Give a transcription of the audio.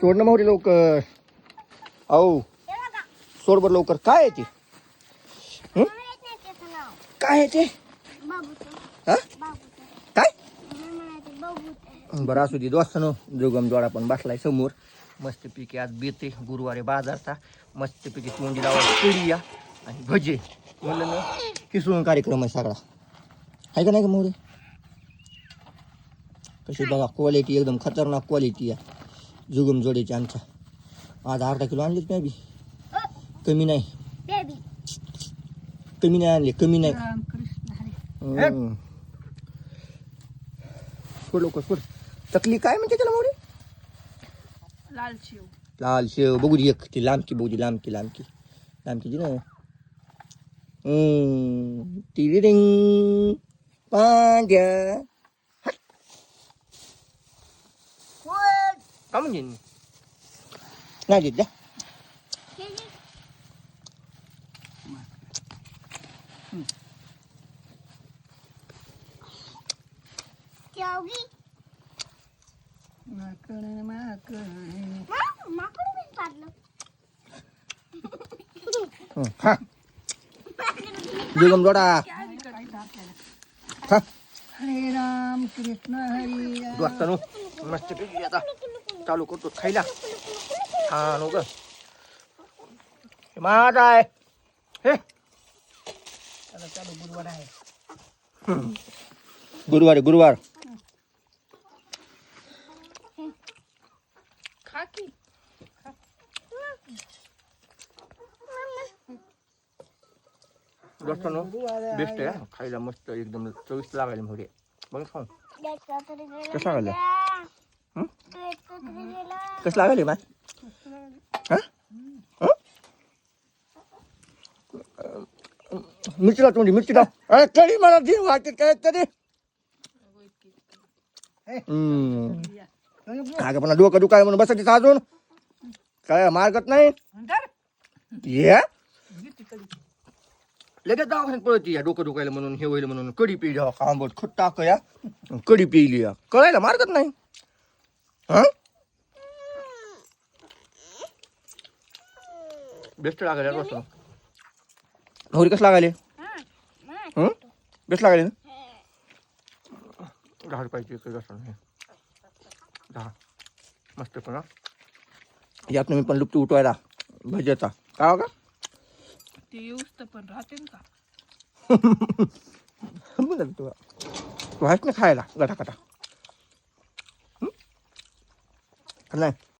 सोड ना मोहरी लवकर. अहो सोड बर लवकर. काय आहे ते? हं? काय आहे ते? हा? काय? बरं असू दे दोस्तानो. जोगम जोडा पण बसलाय समोर. मस्तपैकी आज बेते गुरुवारी बाजारचा. मस्तपैकी तोंडी लावायला कढी या आणि भजे. म्हणलं ना किसून कार्यक्रम आहे सगळा. आहे का नाही का मोहरी? कशी बघा क्वालिटी एकदम खतरनाक क्वालिटी आहे जुगम जोडीची आमच्या. आज अर्धा किलो आणलीच नाही बी. कमी नाही कमी नाही आणले कमी नाही. सोड लवकर सोड. चकली काय म्हणते त्याला मोहरी? लाल शेव. लाल शेव बघू दे एक ती लांबकी बघू दे लांबकी लांबकी लांबकी जी ना. टी रिंग पांड्या का म्हणजे नाही देत द्या. खा जुगम जोडा खा. हरे राम कृष्ण हरी राम. दोस्तानो मस्त पैकी आता चालू करतो खायला. छान हो ग माझा आहे हे. चालू गुरुवार आहे. गुरुवार गुरुवार. खा की. दोस्तानो बेस्ट आहे खायला मस्त एकदम चविष्ट लागायला मोहरी. बघ खाऊन कसं लागायला? कसं लागायला बाय? मिरची लाव तोंडी मिरची लाव. अरे कधी मला दे वाटत काय तरी. अगं पण डोकं दुखाय म्हणून बसायचं अजून काय मार्गत नाही. ये लगेच दवाखान्यात पळती या डोकं दुखायला म्हणून हे होईल म्हणून. कडी पिली आंबट खट टाक या कडी पिली या कळायला मार्गत नाही. हा बेस्ट लागायला बसतो. होरी कसं लागायले? बेस्ट लागायले ना. 10 रुपयाची एक असं हे 10 मस्त पण यात मी पण लुप्त उठवायला भज्याचा काय का ते येऊस तर पण राहते का? तू आहेस ना खायला गटाकटा नाही